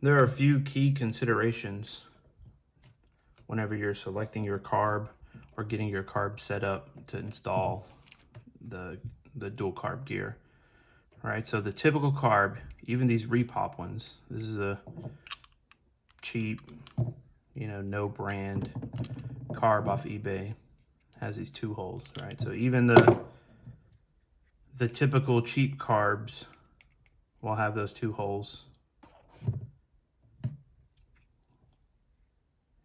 There are a few key considerations whenever you're selecting your carb or getting your carb set up to install the dual carb gear. All right, so the typical carb, even these repop ones, this is a cheap, no brand carb off eBay, has these 2 holes, right? So even the typical cheap carbs will have those 2 holes.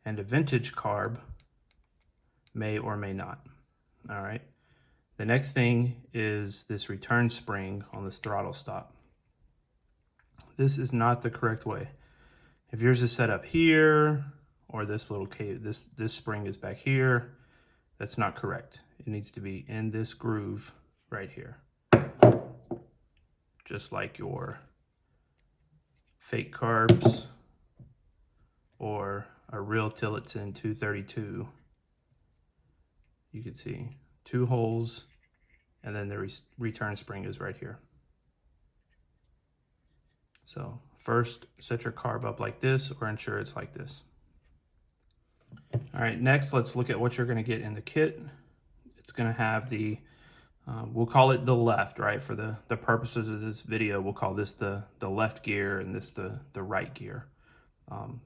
And a vintage carb may or may not. All right. The next thing is this return spring on this throttle stop. This is not the correct way. If yours is set up here, or this little cave, this spring is back here, that's not correct. It needs to be in this groove right here. Just like your fake carbs or a real Tillotson 232. You can see 2 holes, and then the return spring is right here. So first, set your carb up like this, or ensure it's like this. All right, next, let's look at what you're gonna get in the kit. It's gonna have the, we'll call it the left, right? For the purposes of this video, we'll call this the left gear and this the right gear.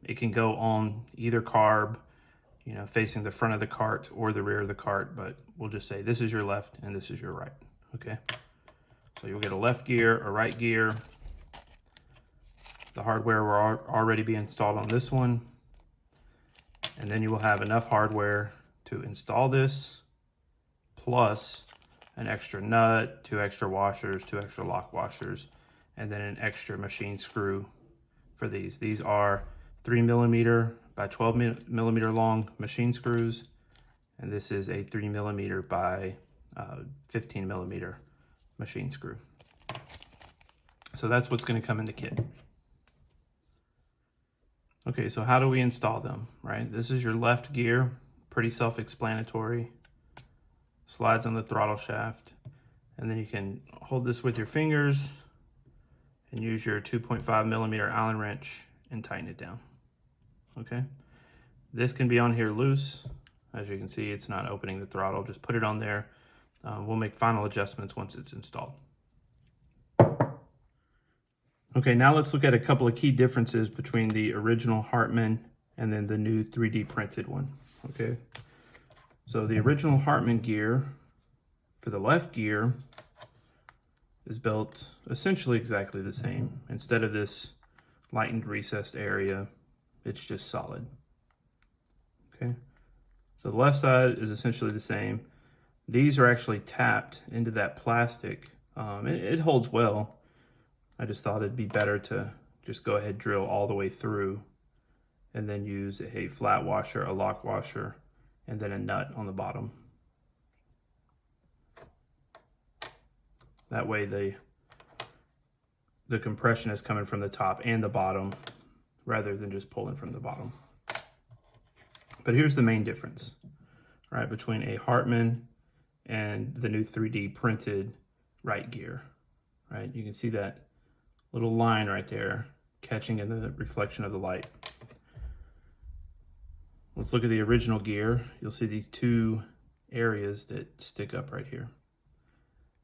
It can go on either carb, facing the front of the cart or the rear of the cart, but we'll just say this is your left and this is your right, okay? So you'll get a left gear, a right gear. The hardware will already be installed on this one, and then you will have enough hardware to install this, plus an extra nut, 2 extra washers, 2 extra lock washers, and then an extra machine screw for these. These are 3mm by 12mm long machine screws, and this is a 3mm by 15mm machine screw. So that's what's going to come in the kit. Okay, so how do we install them, right? This is your left gear, pretty self-explanatory. Slides on the throttle shaft, and then you can hold this with your fingers and use your 2.5mm Allen wrench and tighten it down, okay? This can be on here loose. As you can see, it's not opening the throttle. Just put it on there. We'll make final adjustments once it's installed. Okay, now let's look at a couple of key differences between the original Hartman and then the new 3D printed one, okay? So the original Hartman gear for the left gear is built essentially exactly the same. Instead of this lightened recessed area, it's just solid, okay? So the left side is essentially the same. These are actually tapped into that plastic. It holds well. I just thought it'd be better to just go ahead, drill all the way through, and then use a flat washer, a lock washer, and then a nut on the bottom. That way the compression is coming from the top and the bottom rather than just pulling from the bottom. But here's the main difference, right, between a Hartman and the new 3D printed right gear, right? You can see that little line right there catching in the reflection of the light. Let's look at the original gear. You'll see these 2 areas that stick up right here.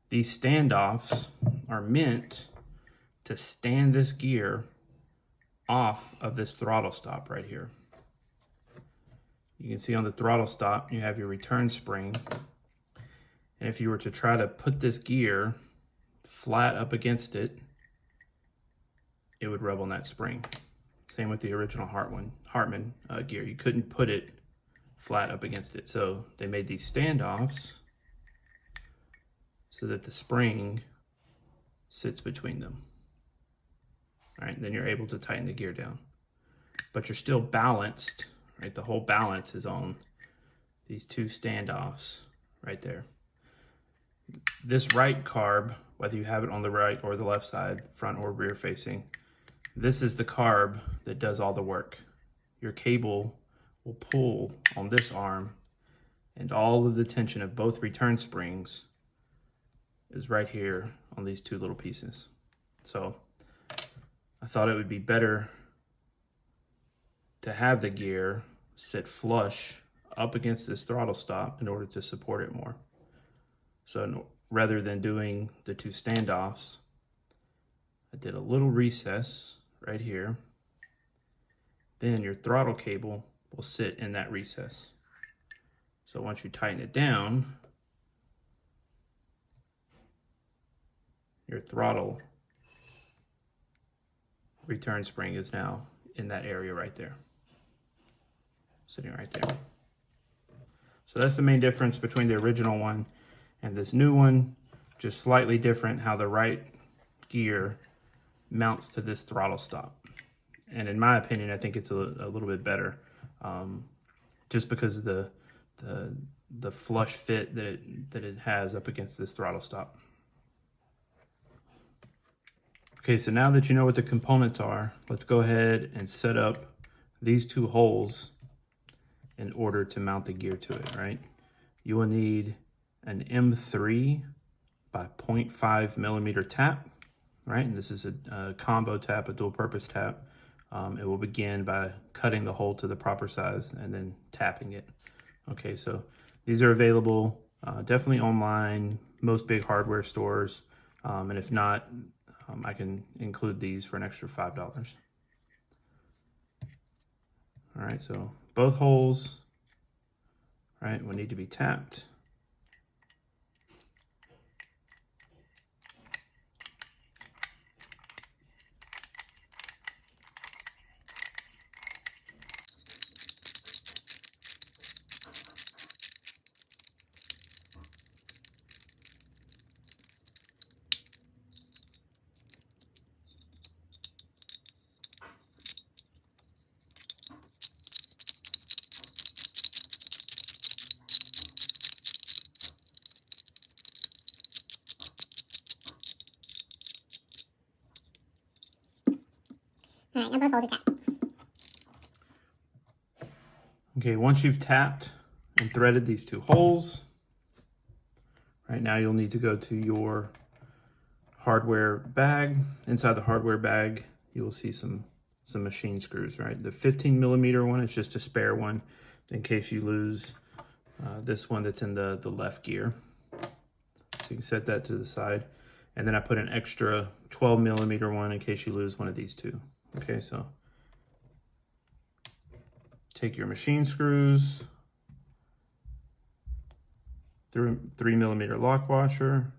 These standoffs are meant to stand this gear off of this throttle stop right here. You can see on the throttle stop, you have your return spring. And if you were to try to put this gear flat up against it, it would rub on that spring. Same with the original Hartman gear. You couldn't put it flat up against it. So they made these standoffs so that the spring sits between them. All right, then you're able to tighten the gear down. But you're still balanced, right? The whole balance is on these 2 standoffs right there. This right carb, whether you have it on the right or the left side, front or rear facing, this is the carb that does all the work. Your cable will pull on this arm, and all of the tension of both return springs is right here on these 2 little pieces. So I thought it would be better to have the gear sit flush up against this throttle stop in order to support it more. So rather than doing the two standoffs, I did a little recess right here. Then your throttle cable will sit in that recess. So once you tighten it down, your throttle return spring is now in that area right there, sitting right there. So that's the main difference between the original one and this new one. Just slightly different how the right gear mounts to this throttle stop. And in my opinion, I think it's a little bit better, just because of the flush fit that it has up against this throttle stop. Okay, so now that you know what the components are, let's go ahead and set up these two holes in order to mount the gear to it, right? You will need an M3 by 0.5 millimeter tap, right? And this is a combo tap, a dual purpose tap. It will begin by cutting the hole to the proper size and then tapping it. Okay, so these are available definitely online, most big hardware stores. And if not, I can include these for an extra $5. All right, so both holes, right, will need to be tapped. All right, now both holes are tapped. Okay, once you've tapped and threaded these two holes, right now you'll need to go to your hardware bag. Inside the hardware bag, you will see some machine screws, right? The 15 millimeter one is just a spare one in case you lose this one that's in the left gear. So you can set that to the side. And then I put an extra 12 millimeter one in case you lose one of these two. Okay, so take your machine screws, 3 millimeter lock washer,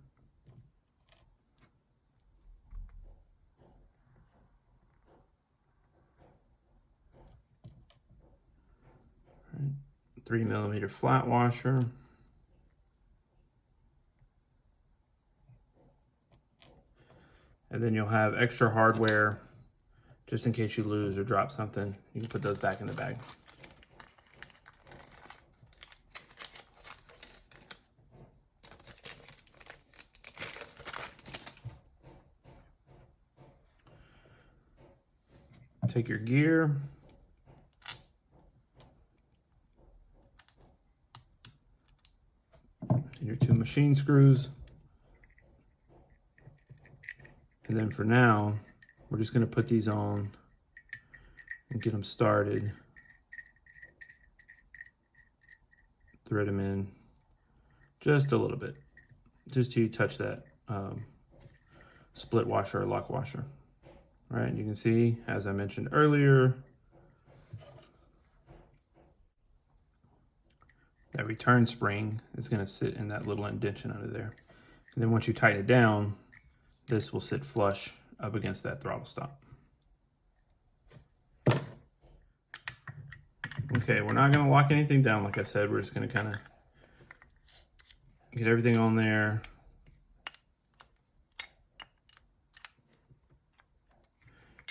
right, 3 millimeter flat washer, and then you'll have extra hardware just in case you lose or drop something. You can put those back in the bag. Take your gear, and your 2 machine screws, and then for now, we're just going to put these on and get them started. Thread them in just a little bit, just till you touch that split washer or lock washer. All right, you can see, as I mentioned earlier, that return spring is going to sit in that little indentation under there. And then once you tighten it down, this will sit flush up against that throttle stop. Okay, we're not going to lock anything down, like I said. We're just going to kind of get everything on there.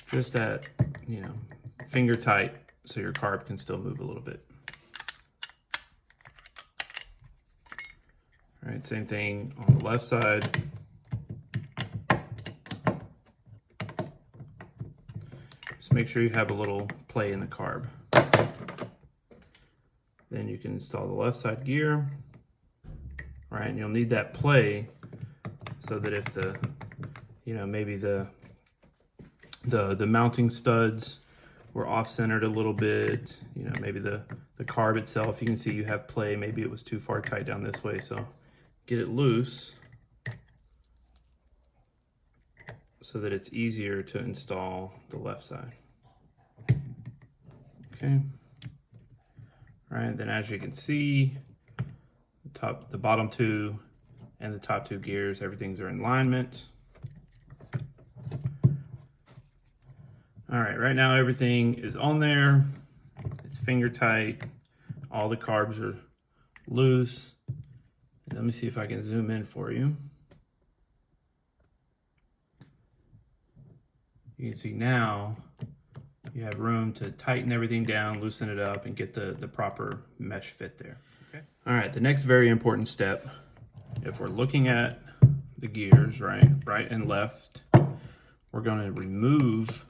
Just at, finger tight so your carb can still move a little bit. All right, same thing on the left side. Just make sure you have a little play in the carb. Then you can install the left side gear. All right, and you'll need that play so that if maybe the mounting studs we're off-centered a little bit, you know, maybe the carb itself, you can see you have play, maybe it was too far tight down this way, so get it loose so that it's easier to install the left side. Okay. All right, then as you can see, the bottom two and the top two gears, everything's are in alignment. All right now everything is on there. It's finger tight. All the carbs are loose. Let me see if I can zoom in for you. You can see now you have room to tighten everything down, loosen it up, and get the proper mesh fit there. Okay. All right, the next very important step, if we're looking at the gears, right and left, we're going to remove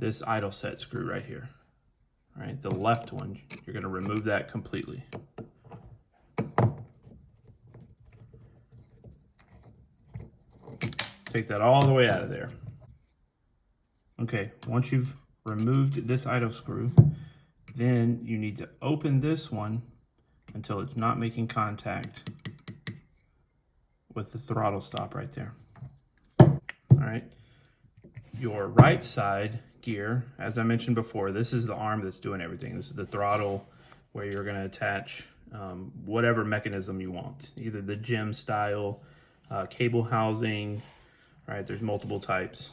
this idle set screw right here. All right, the left one, you're going to remove that completely. Take that all the way out of there. Okay, once you've removed this idle screw, then you need to open this one until it's not making contact with the throttle stop right there. All right, your right side gear, as I mentioned before, this is the arm that's doing everything. This is the throttle where you're going to attach whatever mechanism you want, either the gym style, cable housing, right? There's multiple types,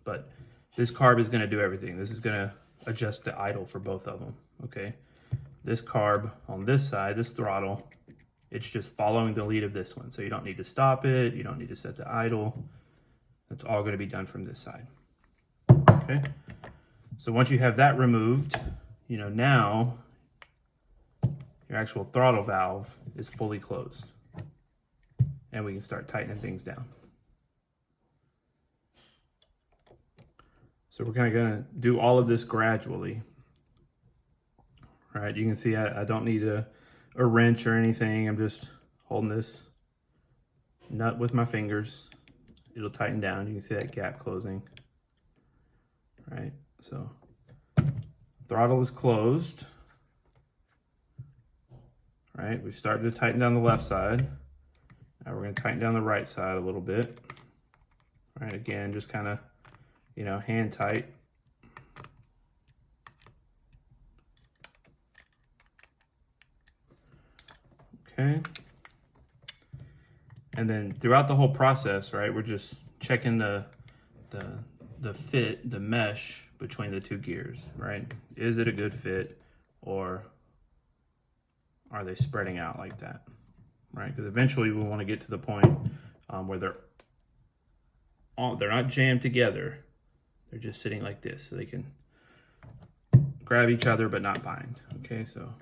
but this carb is going to do everything. This is going to adjust the idle for both of them, okay? This carb on this side, this throttle, it's just following the lead of this one. So you don't need to stop it. You don't need to set the idle. That's all going to be done from this side, okay? So once you have that removed, you know, now your actual throttle valve is fully closed and we can start tightening things down. So we're kind of going to do all of this gradually. All right, you can see I don't need a wrench or anything. I'm just holding this nut with my fingers. It'll tighten down. You can see that gap closing. All right, so throttle is closed. All right, we've started to tighten down the left side. Now we're going to tighten down the right side a little bit. All right, again, just kind of, you know, hand tight. Okay. And then throughout the whole process, right, we're just checking the fit, the mesh between the two gears, right? Is it a good fit, or are they spreading out like that, right? Because eventually we want to get to the point where they're not jammed together. They're just sitting like this, so they can grab each other but not bind. Okay, so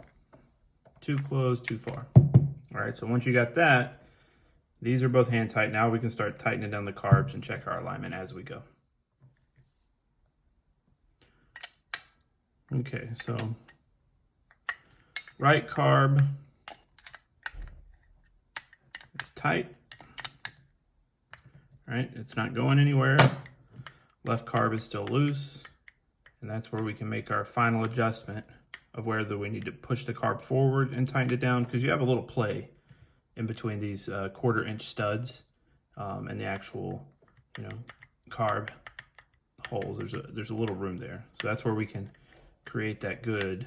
too close, too far. All right, so once you got that, these are both hand tight. Now we can start tightening down the carbs and check our alignment as we go. Okay, so right carb is tight. All right, it's not going anywhere. Left carb is still loose, and that's where we can make our final adjustment of whether we need to push the carb forward and tighten it down, because you have a little play in between these 1/4 inch studs and the actual, you know, carb holes. There's a little room there, so that's where we can create that good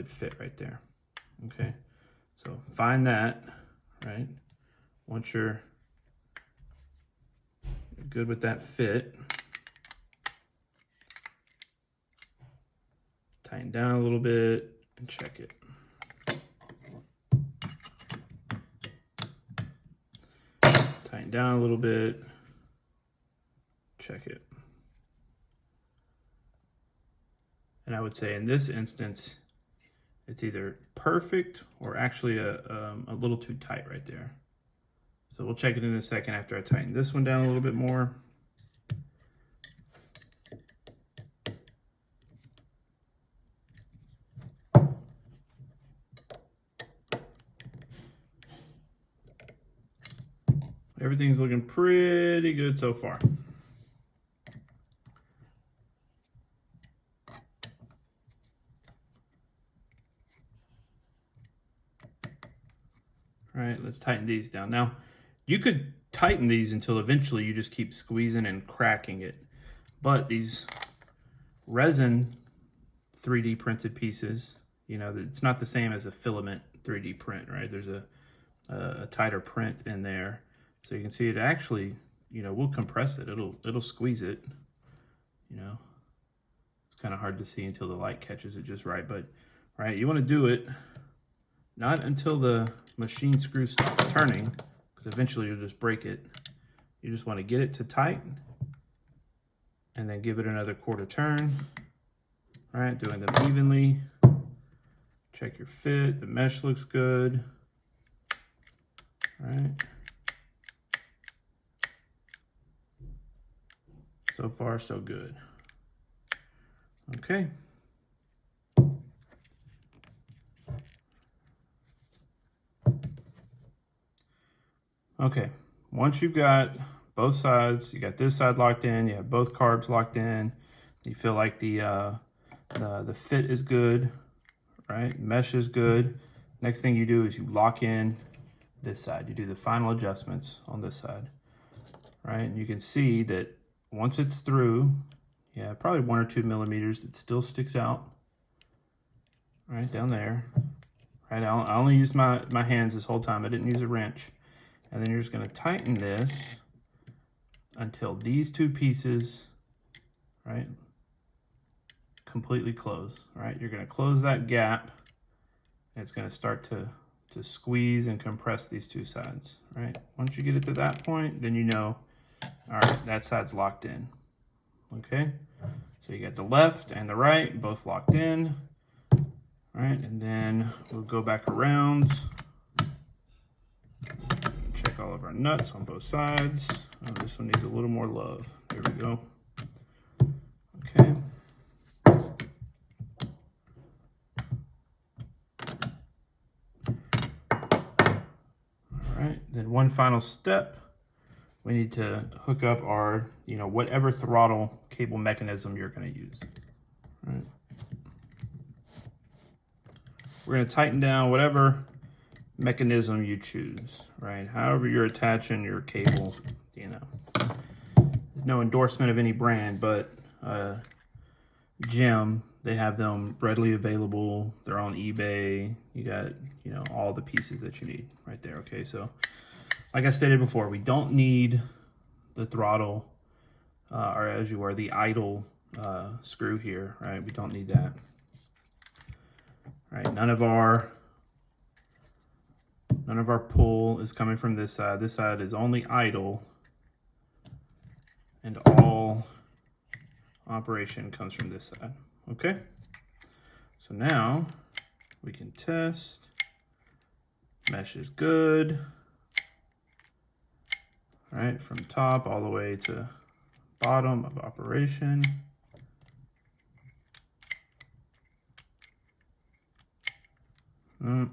fit right there. Okay, so find that, right? Once you're good with that fit, tighten down a little bit and check it. Tighten down a little bit, check it. And I would say in this instance, it's either perfect or actually a little too tight right there. So we'll check it in a second after I tighten this one down a little bit more. Everything's looking pretty good so far. All right, let's tighten these down. Now, you could tighten these until eventually you just keep squeezing and cracking it. But these resin 3D printed pieces, you know, it's not the same as a filament 3D print, right? There's a tighter print in there. So you can see it actually, you know, will compress it. It'll squeeze it, you know. It's kind of hard to see until the light catches it just right. But, right, you want to do it not until the machine screw stops turning, because eventually you'll just break it. You just want to get it to tight and then give it another quarter turn. All right, doing them evenly. Check your fit. The mesh looks good. All right. So far, so good. Okay. Okay, once you've got both sides, you got this side locked in, you have both carbs locked in, you feel like the fit is good, right? Mesh is good. Next thing you do is you lock in this side. You do the final adjustments on this side, right? And you can see that once it's through, yeah, probably 1 or 2 millimeters, it still sticks out right down there. Right, I only used my hands this whole time. I didn't use a wrench. And then you're just going to tighten this until these two pieces, right, completely close, right? You're going to close that gap, and it's going to start to squeeze and compress these two sides, right? Once you get it to that point, then you know, all right, that side's locked in, okay? So you got the left and the right, both locked in, all right? And then we'll go back around. Check all of our nuts on both sides. Oh, this one needs a little more love. There we go. Okay. All right, then one final step. We need to hook up our, you know, whatever throttle cable mechanism you're going to use. All right. We're going to tighten down whatever mechanism you choose, right? However you're attaching your cable, you know. No endorsement of any brand, but Gem, they have them readily available. They're on eBay. You got, you know, all the pieces that you need right there, okay? So, like I stated before, we don't need the throttle, or as you were, the idle screw here, right? We don't need that. Right, none of our pull is coming from this side. This side is only idle, and all operation comes from this side, okay? So now we can test. Mesh is good. All right, from top all the way to bottom of operation. You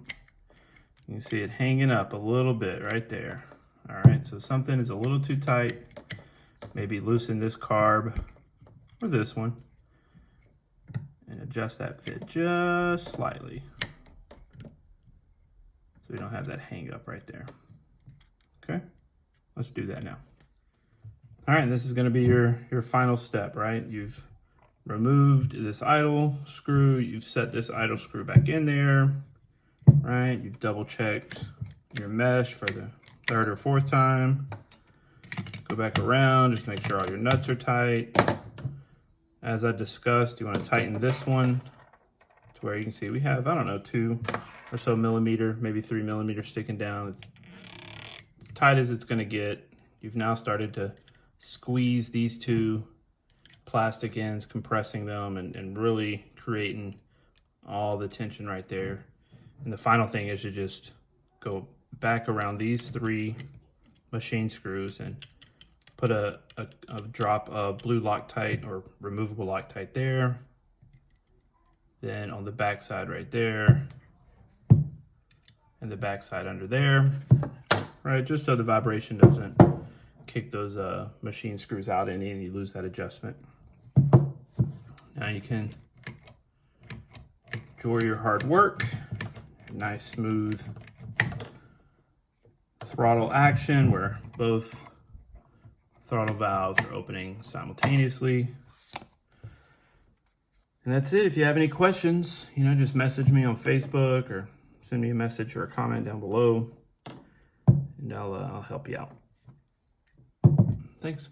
can see it hanging up a little bit right there. All right, so something is a little too tight. Maybe loosen this carb or this one and adjust that fit just slightly so we don't have that hang up right there. Okay, let's do that now. All right, this is going to be your final step, right? You've removed this idle screw. You've set this idle screw back in there. Right, you've double checked your mesh for the 3rd or 4th time. Go back around, just make sure all your nuts are tight. As I discussed, you want to tighten this one to where you can see we have, I don't know, 2 or so millimeter, maybe 3 millimeters sticking down. It's as tight as it's going to get. You've now started to squeeze these 2 plastic ends, compressing them and really creating all the tension right there. And the final thing is to just go back around these 3 machine screws and put a drop of blue Loctite or removable Loctite there. Then on the back side right there, and the back side under there, right? Just so the vibration doesn't kick those machine screws out and you lose that adjustment. Now you can enjoy your hard work. Nice smooth throttle action where both throttle valves are opening simultaneously. And that's it. If you have any questions, just message me on Facebook or send me a message or a comment down below, and I'll help you out. Thanks.